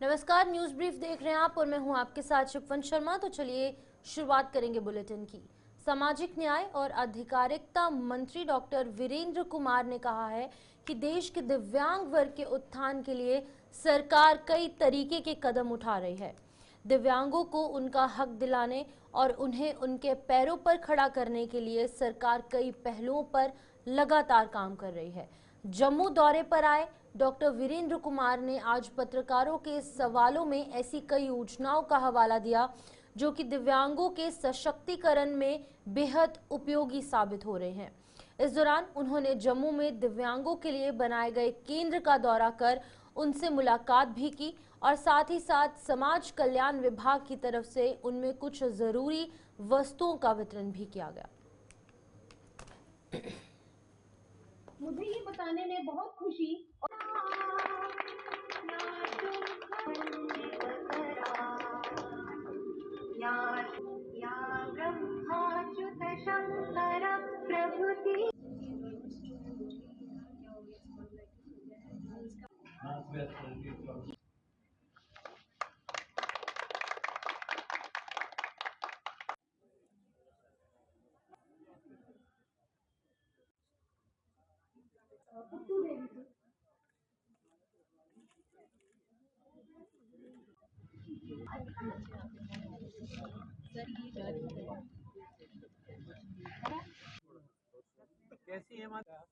नमस्कार, news brief देख रहे हैं आप और मैं हूं आपके साथ शिववंत शर्मा। तो चलिए शुरुआत करेंगे बुलेटिन की। सामाजिक न्याय और अधिकारिता मंत्री डॉक्टर वीरेंद्र कुमार ने कहा है कि देश के दिव्यांग वर्ग के उत्थान के लिए सरकार कई तरीके के कदम उठा रही है। दिव्यांगों को उनका हक दिलाने और उन्हें उनके पैरों पर खड़ा करने के लिए सरकार कई पहलुओं पर लगातार काम कर रही है। जम्मू दौरे पर आए डॉक्टर वीरेंद्र कुमार ने आज पत्रकारों के सवालों में ऐसी कई योजनाओं का हवाला दिया जो कि दिव्यांगों के सशक्तिकरण में बेहद उपयोगी साबित हो रहे हैं। इस दौरान उन्होंने जम्मू में दिव्यांगों के लिए बनाए गए केंद्र का दौरा कर उनसे मुलाकात भी की और साथ ही साथ समाज कल्याण विभाग की तरफ से उनमें कुछ जरूरी वस्तुओं का वितरण भी किया गया। मुझे ये बताने में बहुत खुशी कैसी है माता?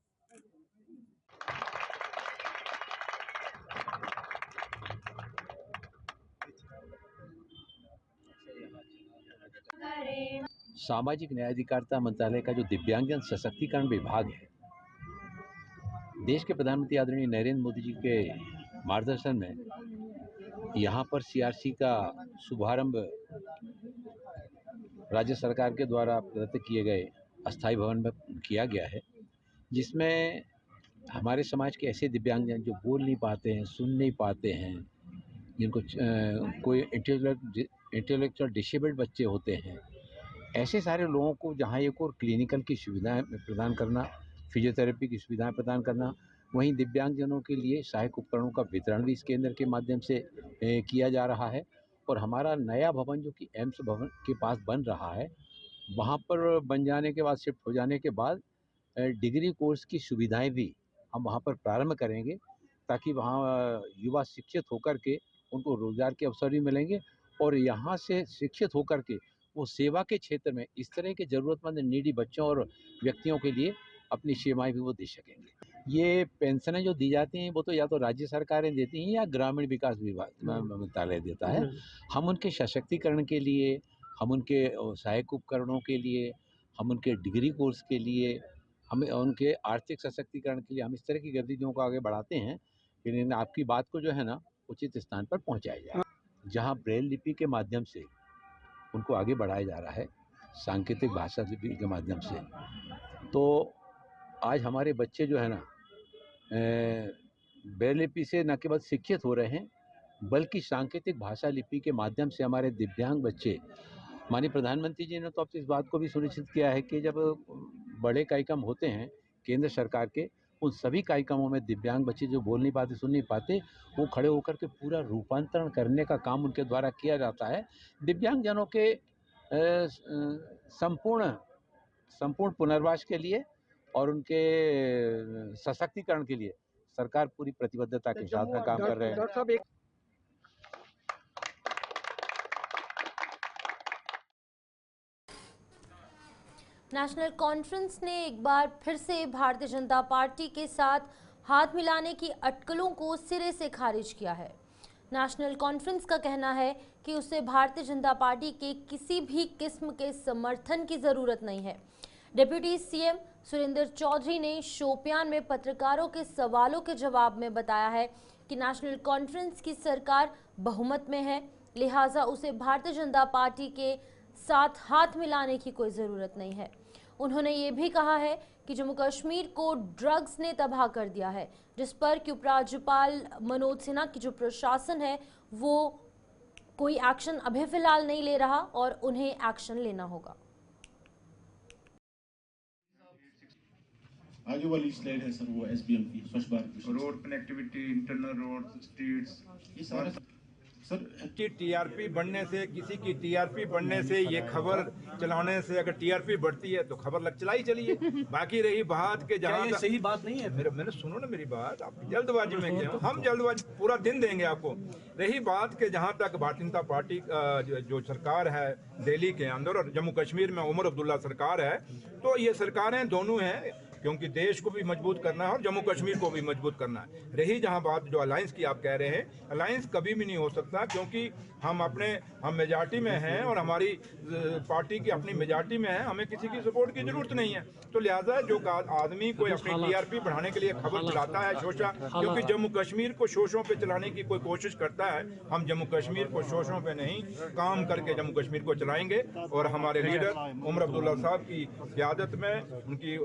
सामाजिक न्याय अधिकारिता मंत्रालय का जो दिव्यांगजन सशक्तिकरण विभाग है, देश के प्रधानमंत्री आदरणीय नरेंद्र मोदी जी के मार्गदर्शन में यहाँ पर सीआरसी का शुभारंभ राज्य सरकार के द्वारा प्रदत्त किए गए अस्थायी भवन में किया गया है, जिसमें हमारे समाज के ऐसे दिव्यांगजन जो बोल नहीं पाते हैं, सुन नहीं पाते हैं, जिनको कोई इंटेलेक्चुअल डिसेबल्ड बच्चे होते हैं, ऐसे सारे लोगों को जहाँ एक और क्लिनिकल की सुविधाएं प्रदान करना, फिजियोथेरेपी की सुविधाएं प्रदान करना, वहीं दिव्यांगजनों के लिए सहायक उपकरणों का वितरण भी इस केंद्र के माध्यम से किया जा रहा है। और हमारा नया भवन जो कि एम्स भवन के पास बन रहा है, वहाँ पर बन जाने के बाद, शिफ्ट हो जाने के बाद डिग्री कोर्स की सुविधाएं भी हम वहाँ पर प्रारंभ करेंगे, ताकि वहाँ युवा शिक्षित होकर के उनको रोजगार के अवसर भी मिलेंगे और यहाँ से शिक्षित होकर के वो सेवा के क्षेत्र में इस तरह के ज़रूरतमंद नीडी बच्चों और व्यक्तियों के लिए अपनी सेवाएं भी वो दे सकेंगे। ये पेंशनें जो दी जाती हैं वो तो या तो राज्य सरकारें देती हैं या ग्रामीण विकास विभाग मंत्रालय देता है। हम उनके सशक्तिकरण के लिए, हम उनके सहायक उपकरणों के लिए, हम उनके डिग्री कोर्स के लिए, हम उनके आर्थिक सशक्तिकरण के लिए हम इस तरह की गतिविधियों को आगे बढ़ाते हैं कि आपकी बात को जो है ना उचित स्थान पर पहुंचाया जाए। जहां ब्रेल लिपि के माध्यम से उनको आगे बढ़ाया जा रहा है, सांकेतिक भाषा लिपि के माध्यम से, तो आज हमारे बच्चे जो है ना ब्रेल लिपि से न केवल शिक्षित हो रहे हैं, बल्कि सांकेतिक भाषा लिपि के माध्यम से हमारे दिव्यांग बच्चे, माननीय प्रधानमंत्री जी ने तो अब इस बात को भी सुनिश्चित किया है कि जब बड़े कार्यक्रम होते हैं केंद्र सरकार के, उन सभी कार्यक्रमों में दिव्यांग बच्चे जो बोल नहीं पाते, सुन नहीं पाते, वो खड़े होकर के पूरा रूपांतरण करने का काम उनके द्वारा किया जाता है। दिव्यांगजनों के संपूर्ण पुनर्वास के लिए और उनके सशक्तिकरण के लिए सरकार पूरी प्रतिबद्धता के साथ में काम कर रहे हैं। नेशनल कॉन्फ्रेंस ने एक बार फिर से भारतीय जनता पार्टी के साथ हाथ मिलाने की अटकलों को सिरे से खारिज किया है। नेशनल कॉन्फ्रेंस का कहना है कि उसे भारतीय जनता पार्टी के किसी भी किस्म के समर्थन की जरूरत नहीं है। डिप्टी सीएम सुरेंद्र चौधरी ने शोपियान में पत्रकारों के सवालों के जवाब में बताया है कि नेशनल कॉन्फ्रेंस की सरकार बहुमत में है, लिहाजा उसे भारतीय जनता पार्टी के साथ हाथ मिलाने की कोई ज़रूरत नहीं है। उन्होंने ये भी कहा है कि जम्मू कश्मीर को ड्रग्स ने तबाह कर दिया है, जिस पर कि उपराज्यपाल मनोज सिन्हा की जो प्रशासन है वो कोई एक्शन अभी फिलहाल नहीं ले रहा और उन्हें एक्शन लेना होगा। आगे वाली स्लाइड है सर, वो एसबीएम की स्वच्छ Bharat mission, road connectivity, internal road, streets, ये सारा की टीआरपी बढ़ने से, किसी की टीआरपी बढ़ने से, ये खबर चलाने से अगर टीआरपी बढ़ती है तो खबर लग चलाई चलिए। बाकी रही बात के जहाँ ये सही बात नहीं है। मैंने सुनो ना मेरी बात, आप जल्दबाजी में क्यों? हम जल्दबाजी पूरा दिन देंगे आपको। रही बात के जहाँ तक भारतीय जनता पार्टी जो सरकार है दिल्ली के अंदर और जम्मू कश्मीर में उमर अब्दुल्ला सरकार है, तो ये सरकारें दोनों हैं, क्योंकि देश को भी मजबूत करना है और जम्मू कश्मीर को भी मजबूत करना है। रही जहां बात जो अलायंस की आप कह रहे हैं, अलायंस कभी भी नहीं हो सकता, क्योंकि हम मेजॉरिटी में हैं और हमारी पार्टी की अपनी मेजॉरिटी में है, हमें किसी की सपोर्ट की जरूरत नहीं है। तो लिहाजा जो आदमी कोई अपनी टीआरपी बढ़ाने के लिए खबर चलाता है शोषा, क्योंकि जम्मू कश्मीर को शोषों पे चलाने की कोई कोशिश करता है, हम जम्मू कश्मीर को शोषों पे नहीं, काम करके जम्मू कश्मीर को चलाएंगे। और हमारे लीडर उमर अब्दुल्ला साहब की क़यादत में, उनकी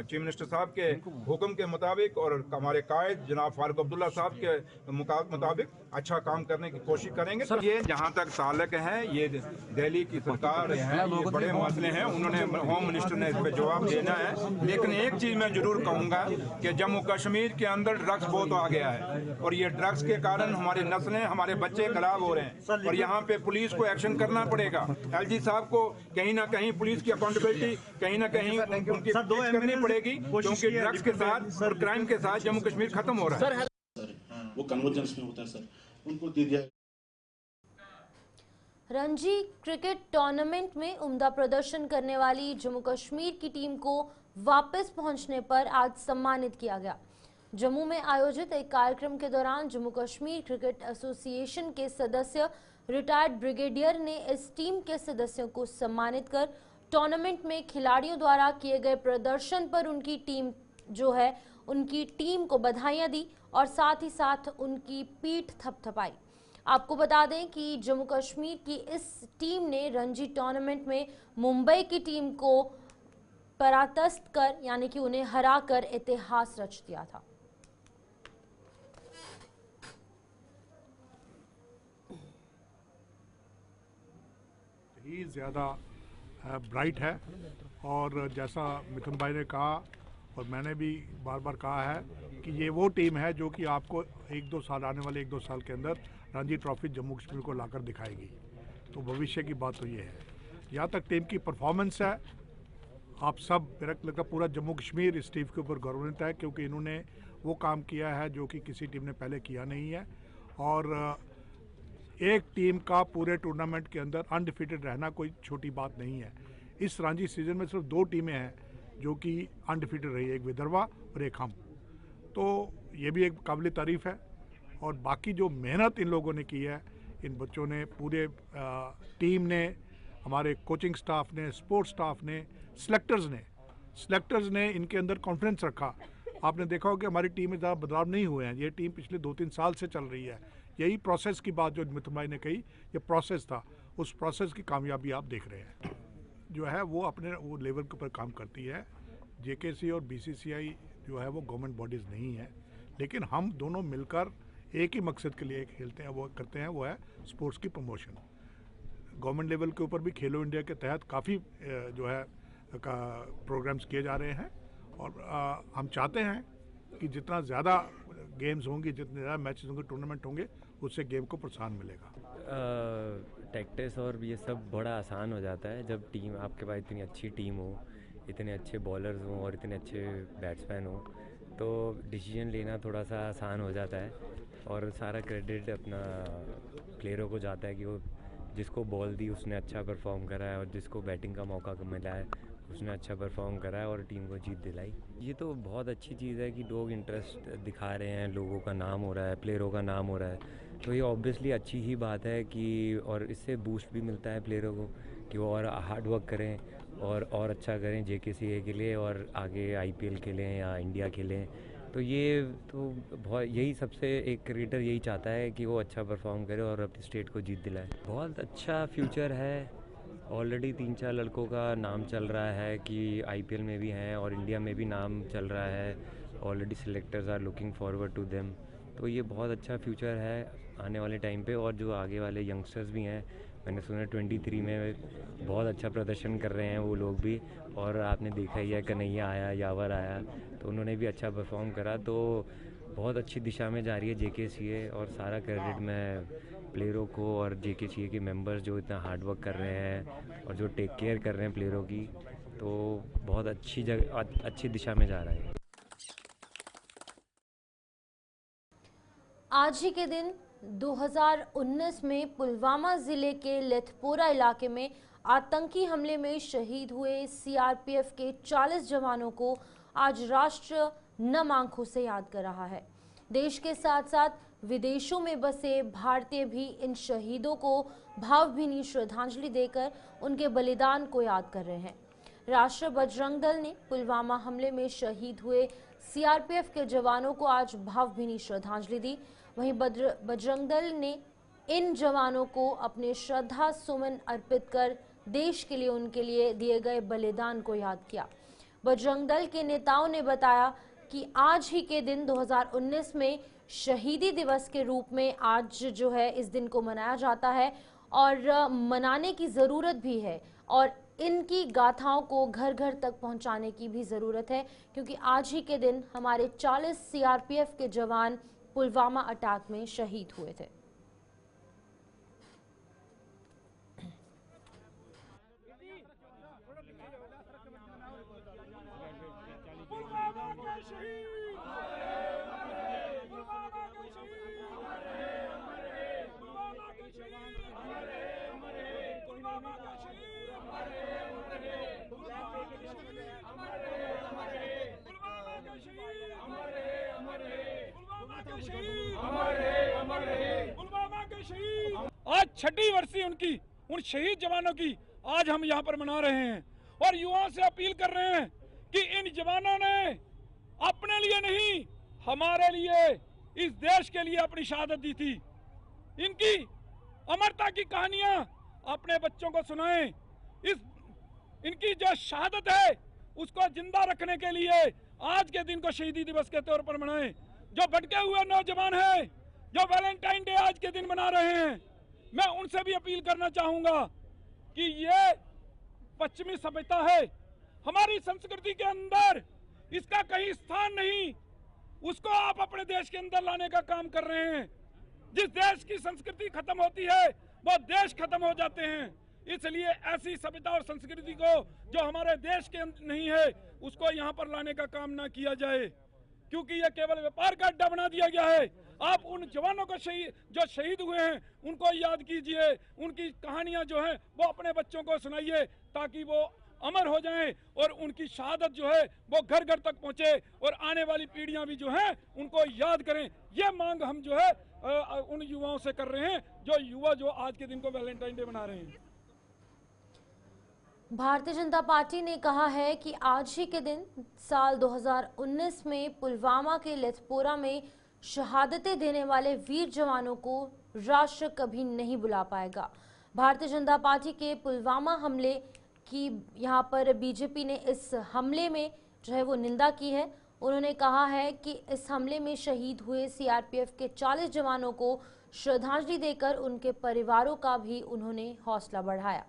चीफ मिनिस्टर साहब के हुक्म के मुताबिक और हमारे कायद जनाब फारूक अब्दुल्ला साहब के मुताबिक अच्छा काम करने की कोशिश करेंगे। तो ये जहाँ तक ताल्लुक है, ये दिल्ली की सरकार है, ये बड़े मसले हैं, उन्होंने होम मिनिस्टर ने इस पर जवाब देना है। लेकिन एक चीज़ मैं जरूर कहूँगा कि जम्मू कश्मीर के अंदर ड्रग्स बहुत आ गया है और ये ड्रग्स के कारण हमारी नस्लें, हमारे बच्चे खराब हो रहे हैं और यहाँ पे पुलिस को एक्शन करना पड़ेगा। एलजी साहब को कहीं ना कहीं पुलिस की अकाउंटेबिलिटी कहीं ना कहीं उनकी करनी पड़ेगी, क्योंकि ड्रग्स के साथ और क्राइम के साथ जम्मू कश्मीर खत्म हो रहा है। वो कन्वर्जेंस में होता है सर, उनको दे दिया। रणजी क्रिकेट टूर्नामेंट में उम्दा प्रदर्शन करने वाली जम्मू कश्मीर की टीम को वापस पहुंचने पर आज सम्मानित किया गया। जम्मू में आयोजित एक कार्यक्रम के दौरान जम्मू कश्मीर क्रिकेट एसोसिएशन के सदस्य रिटायर्ड ब्रिगेडियर ने इस टीम के सदस्यों को सम्मानित कर टूर्नामेंट में खिलाड़ियों द्वारा किए गए प्रदर्शन पर उनकी टीम को बधाइयां दी और साथ ही साथ उनकी पीठ थपथपाई। आपको बता दें कि जम्मू कश्मीर की इस टीम ने रणजी टूर्नामेंट में मुंबई की टीम को परास्त कर यानी कि उन्हें हराकर इतिहास रच दिया था। ही ज़्यादा ब्राइट है और जैसा मिथुन भाई ने कहा और मैंने भी बार बार कहा है कि ये वो टीम है जो कि आपको आने वाले एक दो साल के अंदर रणजी ट्रॉफी जम्मू कश्मीर को लाकर दिखाएगी। तो भविष्य की बात तो ये है। यहाँ तक टीम की परफॉर्मेंस है, आप सब, मेरा लगता पूरा जम्मू कश्मीर इस टीम के ऊपर गौरवान्वित है, क्योंकि इन्होंने वो काम किया है जो कि किसी टीम ने पहले किया नहीं है। और एक टीम का पूरे टूर्नामेंट के अंदर अनडिफीटेड रहना कोई छोटी बात नहीं है। इस रणजी सीजन में सिर्फ 2 टीमें हैं जो कि अनडिफीटेड रही है, एक विदर्भा और एक हम। तो ये भी एक काबिल तारीफ़ है। और बाकी जो मेहनत इन लोगों ने की है, इन बच्चों ने, पूरे टीम ने, हमारे कोचिंग स्टाफ ने, स्पोर्ट्स स्टाफ ने, सिलेक्टर्स ने इनके अंदर कॉन्फिडेंस रखा। आपने देखा होगा कि हमारी टीम में ज़्यादा बदलाव नहीं हुए हैं। ये टीम पिछले 2-3 साल से चल रही है। यही प्रोसेस की बात जो मिथुन भाई ने कही, ये प्रोसेस था, उस प्रोसेस की कामयाबी आप देख रहे हैं। जो है वो अपने वो लेवल के ऊपर काम करती है। जेकेसी और बीसीसीआई जो है वो गवर्नमेंट बॉडीज़ नहीं है, लेकिन हम दोनों मिलकर एक ही मकसद के लिए खेलते हैं, वो करते हैं, वो है स्पोर्ट्स की प्रमोशन। गवर्नमेंट लेवल के ऊपर भी खेलो इंडिया के तहत काफ़ी जो है प्रोग्राम्स किए जा रहे हैं और हम चाहते हैं कि जितना ज़्यादा गेम्स होंगी, जितने ज़्यादा मैचेस होंगे, टूर्नामेंट होंगे, उससे गेम को प्रोत्साहन मिलेगा। टैक्टिस और ये सब बड़ा आसान हो जाता है जब टीम, आपके पास इतनी अच्छी टीम हो, इतने अच्छे बॉलर्स हों और इतने अच्छे बैट्समैन हों, तो डिसीजन लेना थोड़ा सा आसान हो जाता है। और सारा क्रेडिट अपना प्लेयरों को जाता है कि वो जिसको बॉल दी उसने अच्छा परफॉर्म करा है और जिसको बैटिंग का मौका मिला है उसने अच्छा परफॉर्म करा है और टीम को जीत दिलाई। ये तो बहुत अच्छी चीज़ है कि लोग इंटरेस्ट दिखा रहे हैं, लोगों का नाम हो रहा है, प्लेयरों का नाम हो रहा है, तो ये ऑब्वियसली अच्छी ही बात है कि और इससे बूस्ट भी मिलता है प्लेयरों को कि वो और हार्ड वर्क करें और अच्छा करें जेकेसीए के लिए और आगे आईपीएल खेलें या इंडिया खेलें। तो ये तो बहुत, यही सबसे एक क्रिकेटर यही चाहता है कि वो अच्छा परफॉर्म करे और अपनी स्टेट को जीत दिलाए। बहुत अच्छा फ्यूचर है। ऑलरेडी 3-4 लड़कों का नाम चल रहा है कि आईपीएल में भी हैं और इंडिया में भी नाम चल रहा है। Already selectors are looking forward to them. तो ये बहुत अच्छा फ्यूचर है आने वाले टाइम पे। और जो आगे वाले यंगस्टर्स भी हैं, मैंने सुना 23 में बहुत अच्छा प्रदर्शन कर रहे हैं वो लोग भी। और आपने देखा ही है, कन्हैया आया, यावर आया, तो उन्होंने भी अच्छा परफॉर्म करा। तो बहुत अच्छी दिशा में जा रही है JKCA, और सारा क्रेडिट मैं प्लेयरों को और JKCA के मेंबर्स जो इतना हार्ड वर्क कर रहे हैं और जो टेक केयर कर रहे हैं प्लेयरों की, तो बहुत अच्छी दिशा में जा रहा है। आज ही के दिन 2019 में पुलवामा जिले के लेथपोरा इलाके में आतंकी हमले में शहीद हुए CRPF के 40 जवानों को आज राष्ट्र नम आंखों से याद कर रहा है। देश के साथ साथ विदेशों में बसे भारतीय भी इन शहीदों को भावभीनी श्रद्धांजलि देकर उनके बलिदान को याद कर रहे हैं। राष्ट्रीय बजरंग दल ने पुलवामा हमले में शहीद हुए CRPF के जवानों को आज भावभीनी श्रद्धांजलि दी। वहीं बजरंग दल ने इन जवानों को अपने श्रद्धा सुमन अर्पित कर देश के लिए उनके लिए दिए गए बलिदान को याद किया। बजरंग दल के नेताओं ने बताया कि आज ही के दिन 2019 में शहीदी दिवस के रूप में आज जो है इस दिन को मनाया जाता है और मनाने की ज़रूरत भी है और इनकी गाथाओं को घर घर तक पहुंचाने की भी ज़रूरत है, क्योंकि आज ही के दिन हमारे 40 CRPF के जवान पुलवामा अटैक में शहीद हुए थे। आज छठी वर्षी उनकी उन शहीद जवानों की आज हम यहाँ पर मना रहे हैं और युवाओं से अपील कर रहे हैं कि इन जवानों ने अपने लिए नहीं हमारे लिए इस देश के लिए अपनी शहादत दी थी। इनकी अमरता की कहानियां अपने बच्चों को सुनाएं। इनकी जो शहादत है उसको जिंदा रखने के लिए आज के दिन को शहीदी दिवस के तौर पर मनाएं। जो भटके हुए नौजवान हैं जो वैलेंटाइन डे आज के दिन मना रहे हैं, मैं उनसे भी अपील करना चाहूंगा कि ये पश्चिमी सभ्यता है, हमारी संस्कृति के अंदर इसका कहीं स्थान नहीं, उसको आप अपने देश के अंदर लाने का काम कर रहे हैं। जिस देश की संस्कृति खत्म होती है वो देश खत्म हो जाते हैं। इसलिए ऐसी सभ्यता और संस्कृति को जो हमारे देश के नहीं है उसको यहाँ पर लाने का काम ना किया जाए, क्योंकि ये केवल व्यापार का अड्डा बना दिया गया है। आप उन जवानों को जो शहीद हुए हैं उनको याद कीजिए, उनकी कहानियां जो हैं वो अपने बच्चों को सुनाइए ताकि वो अमर हो जाएं और उनकी शहादत जो है वो घर घर तक पहुंचे और आने वाली पीढ़ियां भी जो हैं उनको याद करें। ये मांग हम जो है उन युवाओं से कर रहे हैं जो आज के दिन को वैलेंटाइन डे मना रहे हैं। भारतीय जनता पार्टी ने कहा है कि आज ही के दिन साल 2019 में पुलवामा के लेथपोरा में शहादतें देने वाले वीर जवानों को राष्ट्र कभी नहीं भुला पाएगा। भारतीय जनता पार्टी के पुलवामा हमले की यहाँ पर बीजेपी ने इस हमले में जो है वो निंदा की है। उन्होंने कहा है कि इस हमले में शहीद हुए CRPF के 40 जवानों को श्रद्धांजलि देकर उनके परिवारों का भी उन्होंने हौसला बढ़ाया।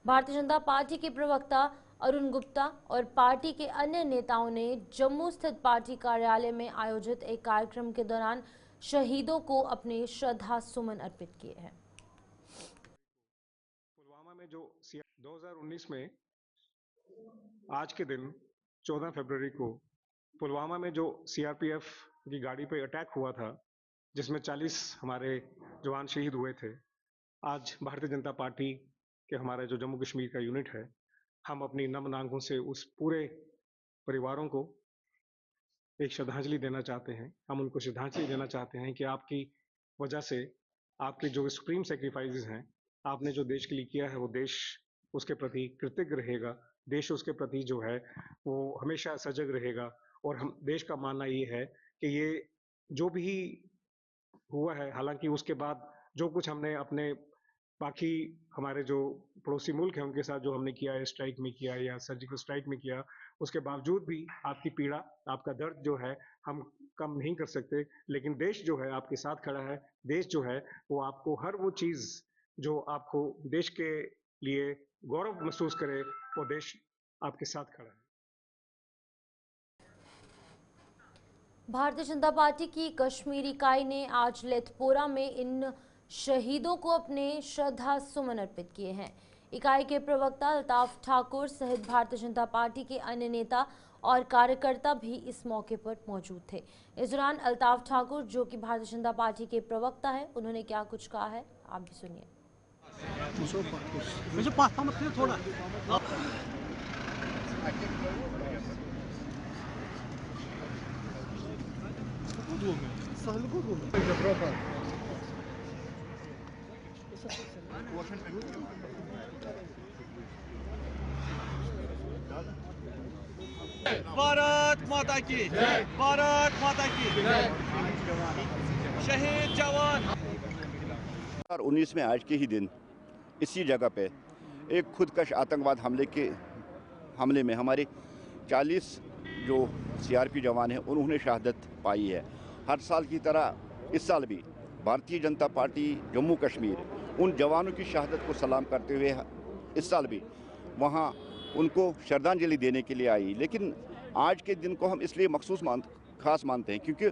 भारतीय जनता पार्टी के प्रवक्ता अरुण गुप्ता और पार्टी के अन्य नेताओं ने जम्मू स्थित पार्टी कार्यालय में आयोजित एक कार्यक्रम के दौरान शहीदों को अपने श्रद्धा सुमन अर्पित किए हैं। पुलवामा में जो 2019 में आज के दिन 14 फरवरी को पुलवामा में जो CRPF की गाड़ी पे अटैक हुआ था जिसमें 40 हमारे जवान शहीद हुए थे, आज भारतीय जनता पार्टी के हमारे जो जम्मू कश्मीर का यूनिट है, हम अपनी नम आंखों से उस पूरे परिवारों को एक श्रद्धांजलि देना चाहते हैं। हम उनको श्रद्धांजलि देना चाहते हैं कि आपकी वजह से आपके जो सुप्रीम सेक्रीफाइसेस हैं, आपने जो देश के लिए किया है वो देश उसके प्रति कृतज्ञ रहेगा, देश उसके प्रति जो है वो हमेशा सजग रहेगा। और हम देश का मानना ये है कि ये जो भी हुआ है, हालांकि उसके बाद जो कुछ हमने अपने बाकी हमारे जो पड़ोसी मुल्क हैं उनके साथ जो हमने किया है, स्ट्राइक में किया या सर्जिकल स्ट्राइक में किया, उसके बावजूद भी आपकी पीड़ा, आपका दर्द जो है हम कम नहीं कर सकते। लेकिन देश जो है आपके साथ खड़ा है, देश जो है वो आपको हर वो चीज़ जो आपको देश के लिए गौरव महसूस करे, वो देश आपके साथ खड़ा है। भारतीय जनता पार्टी की कश्मीर इकाई ने आज लेथपोरा में इन शहीदों को अपने श्रद्धा सुमन अर्पित किए हैं। इकाई के प्रवक्ता अल्ताफ ठाकुर सहित भारतीय जनता पार्टी के अन्य नेता और कार्यकर्ता भी इस मौके पर मौजूद थे। इस दौरान अल्ताफ ठाकुर, जो कि भारतीय जनता पार्टी के प्रवक्ता हैं, उन्होंने क्या कुछ कहा है, आप भी सुनिए। भारत माता की जय, भारत माता की जय, शहीद जवान। 2019 में आज के ही दिन इसी जगह पे एक खुदकश आतंकवाद हमले में हमारे 40 जो सीआरपी जवान हैं उन्होंने शहादत पाई है। हर साल की तरह इस साल भी भारतीय जनता पार्टी जम्मू कश्मीर उन जवानों की शहादत को सलाम करते हुए इस साल भी वहाँ उनको श्रद्धांजलि देने के लिए आई। लेकिन आज के दिन को हम इसलिए खास मानते हैं क्योंकि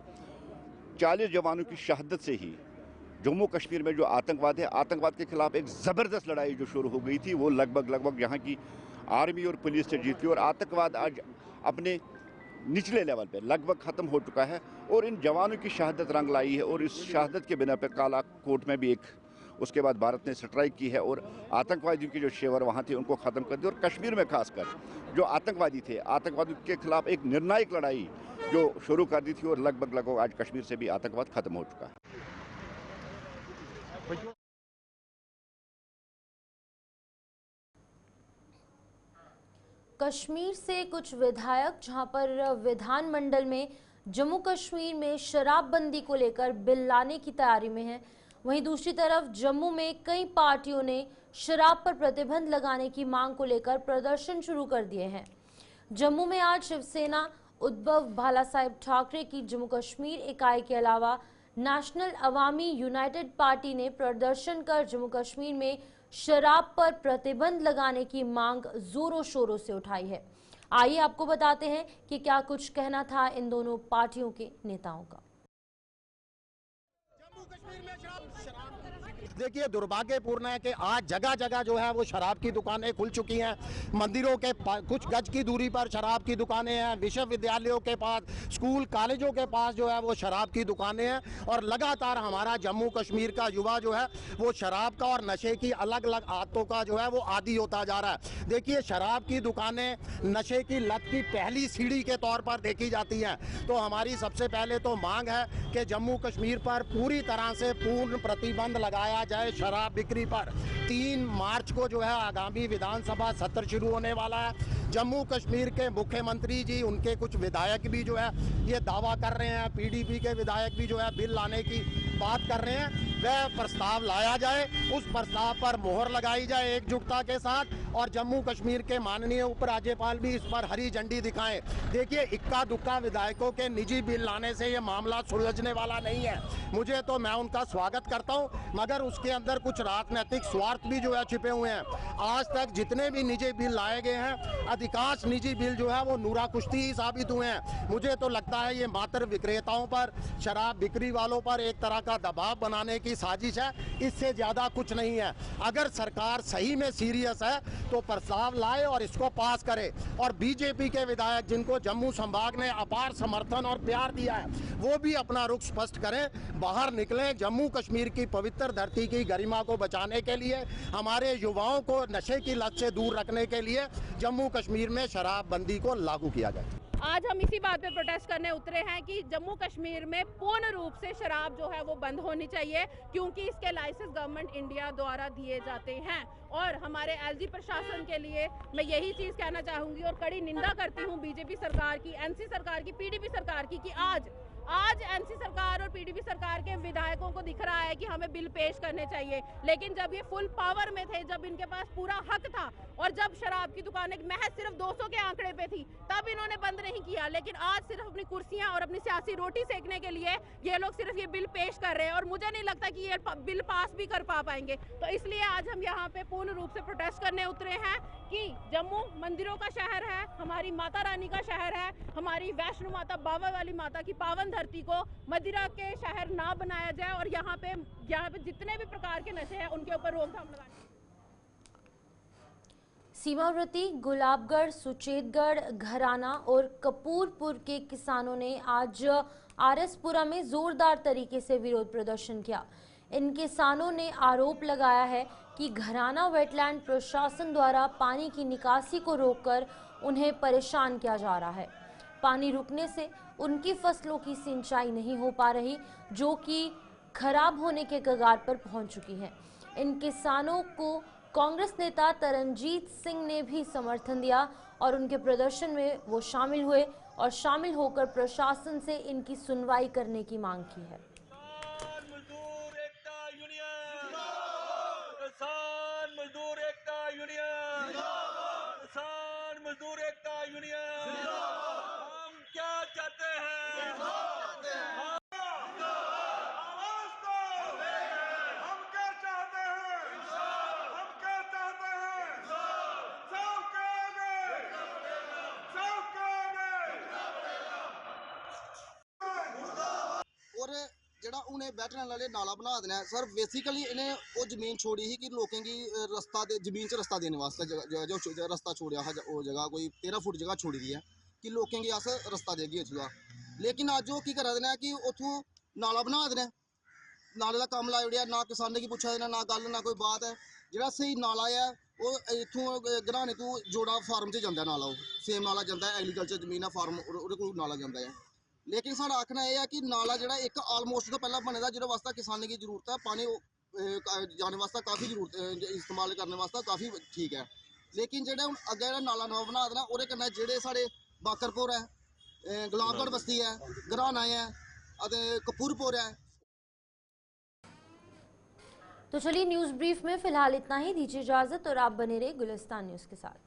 40 जवानों की शहादत से ही जम्मू कश्मीर में जो आतंकवाद है, आतंकवाद के खिलाफ एक ज़बरदस्त लड़ाई जो शुरू हो गई थी वो लगभग यहाँ की आर्मी और पुलिस से जीती और आतंकवाद आज अपने निचले लेवल पे लगभग ख़त्म हो चुका है। और इन जवानों की शहादत रंग लाई है और इस शहादत के बिना पे काला कोट में भी उसके बाद भारत ने स्ट्राइक की है और आतंकवादियों के जो शेवर वहाँ थे उनको ख़त्म कर दिया। और कश्मीर में खासकर जो आतंकवादी थे, आतंकवादियों के खिलाफ एक निर्णायक लड़ाई जो शुरू कर दी थी और लगभग आज कश्मीर से भी आतंकवाद ख़त्म हो चुका है। कश्मीर से कुछ विधायक जहां पर विधानमंडल में जम्मू कश्मीर में शराबबंदी को लेकर बिल लाने की तैयारी में है, वहीं दूसरी तरफ जम्मू में कई पार्टियों ने शराब पर प्रतिबंध लगाने की मांग को लेकर प्रदर्शन शुरू कर दिए हैं। जम्मू में आज शिवसेना उद्धव बालासाहेब ठाकरे की जम्मू कश्मीर इकाई के अलावा नेशनल अवामी यूनाइटेड पार्टी ने प्रदर्शन कर जम्मू कश्मीर में शराब पर प्रतिबंध लगाने की मांग जोरों शोरों से उठाई है। आइए आपको बताते हैं कि क्या कुछ कहना था इन दोनों पार्टियों के नेताओं का। देखिए, दुर्भाग्यपूर्ण है कि आज जगह जगह जो है वो शराब की दुकानें खुल चुकी हैं। मंदिरों के कुछ गज की दूरी पर शराब की दुकानें हैं, विश्वविद्यालयों के पास, स्कूल कॉलेजों के पास जो है वो शराब की दुकानें हैं और लगातार हमारा जम्मू कश्मीर का युवा जो है वो शराब का और नशे की अलग अलग आदतों का जो है वो आदी होता जा रहा है। देखिए, शराब की दुकानें नशे की लत की पहली सीढ़ी के तौर पर देखी जाती हैं। तो हमारी सबसे पहले तो मांग है कि जम्मू कश्मीर पर पूरी तरह से पूर्ण प्रतिबंध लगाया जाए शराब बिक्री पर। 3 मार्च को जो है आगामी विधानसभा सत्र शुरू होने वाला है। जम्मू कश्मीर के मुख्यमंत्री जी, उनके कुछ विधायक भी जो है ये दावा कर रहे हैं, पीडीपी के विधायक भी जो है बिल लाने की बात कर रहे हैं। वह प्रस्ताव लाया जाए, उस प्रस्ताव पर मोहर लगाई जाए एकजुटता के साथ और जम्मू कश्मीर के माननीय उपराज्यपाल भी इस पर हरी झंडी दिखाएं। देखिए, इक्का दुक्का विधायकों के निजी बिल लाने से ये मामला सुलझने वाला नहीं है। मुझे तो मैं उनका स्वागत करता हूं, मगर उसके अंदर कुछ राजनीतिक स्वार्थ भी जो है छिपे हुए हैं। आज तक जितने भी निजी बिल लाए गए हैं, अधिकांश निजी बिल जो है वो नूरा कुश्ती ही साबित हुए हैं। मुझे तो लगता है ये मात्र विक्रेताओं पर, शराब बिक्री वालों पर एक तरह का दबाव बनाने की साजिश है, इससे ज्यादा कुछ नहीं है। अगर सरकार सही में सीरियस है तो प्रस्ताव लाए और इसको पास करे। और बीजेपी के विधायक जिनको जम्मू संभाग ने अपार समर्थन और प्यार दिया है, वो भी अपना रुख स्पष्ट करें, बाहर निकलें। जम्मू कश्मीर की पवित्र धरती की गरिमा को बचाने के लिए, हमारे युवाओं को नशे की लत से दूर रखने के लिए जम्मू कश्मीर में शराबबंदी को लागू किया जाए। आज हम इसी बात पे प्रोटेस्ट करने उतरे हैं कि जम्मू कश्मीर में पूर्ण रूप से शराब जो है वो बंद होनी चाहिए, क्योंकि इसके लाइसेंस गवर्नमेंट इंडिया द्वारा दिए जाते हैं। और हमारे एलजी प्रशासन के लिए मैं यही चीज़ कहना चाहूँगी और कड़ी निंदा करती हूँ बीजेपी सरकार की, एनसी सरकार की, पीडीपी सरकार की, कि आज एनसी सरकार और पीडीपी सरकार के विधायकों को दिख रहा है कि हमें बिल पेश करने चाहिए, लेकिन जब ये फुल पावर में थे, जब इनके पास पूरा हक था और जब शराब की दुकानें महज सिर्फ 200 के आंकड़े पे थी, तब इन्होंने बंद नहीं किया। लेकिन आज सिर्फ अपनी कुर्सियां और अपनी सियासी रोटी सेकने के लिए ये लोग सिर्फ ये बिल पेश कर रहे हैं और मुझे नहीं लगता कि ये बिल पास भी कर पाएंगे। तो इसलिए आज हम यहाँ पे पूर्ण रूप से प्रोटेस्ट करने उतरे हैं कि जम्मू मंदिरों का शहर है, हमारी माता रानी का शहर है, हमारी वैष्णो माता, बाबा वाली माता की पावन धरती को मदिरा के शहर ना बनाया जाए और यहाँ पे जितने भी प्रकार के नशे हैं उनके ऊपर रोकथाम लगानी। सीमावर्ती गुलाबगढ़, सुचेतगढ़, घराना और कपूरपुर के किसानों ने आज आरएसपुरा में जोरदार तरीके से विरोध प्रदर्शन किया। इन किसानों ने आरोप लगाया है कि घराना वेटलैंड प्रशासन द्वारा पानी की निकासी को रोककर उन्हें परेशान किया जा रहा है। पानी रुकने से उनकी फसलों की सिंचाई नहीं हो पा रही, जो कि खराब होने के कगार पर पहुंच चुकी है। इन किसानों को कांग्रेस नेता तरनजीत सिंह ने भी समर्थन दिया और उनके प्रदर्शन में वो शामिल हुए और शामिल होकर प्रशासन से इनकी सुनवाई करने की मांग की है। हम क्या चाहते हैं? आवाज दो। हम क्या चाहते हैं? हम क्या चाहते हैं? सबके आगे, सबके आगे। और ਜਿਹੜਾ ਉਹਨੇ ਬੈਠਣ ਵਾਲੇ ਨਾਲਾ ਬਣਾ ਦੇਣਾ ਸਰ ਬੇਸਿਕਲੀ ਇਹਨੇ ਉਹ ਜ਼ਮੀਨ ਛੋੜੀ ਸੀ ਕਿ ਲੋਕਾਂ ਦੀ ਰਸਤਾ ਦੇ ਜ਼ਮੀਨ 'ਚ ਰਸਤਾ ਦੇਣ ਵਾਸਤੇ ਜੋ ਰਸਤਾ ਛੋੜਿਆ ਉਹ ਜਗ੍ਹਾ ਕੋਈ 13 ਫੁੱਟ ਜਗ੍ਹਾ ਛੋੜੀ ਦੀ ਹੈ ਕਿ ਲੋਕਾਂ ਦੀ ਆਸ ਰਸਤਾ ਦੇਗੀ ਉੱਥੋਂ। ਲੇਕਿਨ ਅੱਜ ਉਹ ਕੀ ਕਰਾ ਦੇਣਾ ਕਿ ਉੱਥੋਂ ਨਾਲਾ ਬਣਾ ਦੇਣਾ, ਨਾਲੇ ਦਾ ਕੰਮ ਲਾਇਆ ਜਿਹੜਾ ਨਾ ਕਿਸਾਨਾਂ ਕੀ ਪੁੱਛਿਆ ਦੇਣਾ, ਨਾ ਗੱਲ ਨਾ ਕੋਈ ਬਾਤ ਹੈ। ਜਿਹੜਾ ਸਹੀ ਨਾਲਾ ਹੈ ਉਹ ਇੱਥੋਂ ਘਰਾਣੇ ਤੋਂ ਜੋੜਾ ਫਾਰਮ 'ਚ ਜਾਂਦਾ ਨਾਲਾ, ਉਹ ਸੇਮ ਨਾਲਾ ਜਾਂਦਾ ਐਗਰੀਕਲਚਰ ਜ਼ਮੀਨ ਆ ਫਾਰਮ ਉਹਦੇ ਕੋਲ ਨਾਲਾ ਜਾਂਦਾ ਹੈ। लेकिन साढ़ा आखना यह है कि नाला जो एक आलमोस्ट तो पहला बने जो वास्ते किसानों की जरूरत है, पानी जाने वास्ते काफ़ी जरूरत इस्तेमाल करने वास्ते काफ़ी ठीक है। लेकिन जो अगे नाला नवा बना देना वो जोड़े साढ़े बाकरपुर है, गुलाबगढ़ बस्ती है, घराना है, कपूरपुर है। तो चलिए न्यूज़ ब्रीफ में फिलहाल इतना ही, दीजिए इजाजत और आप बने रहे गुलिस्तान न्यूज़ के साथ।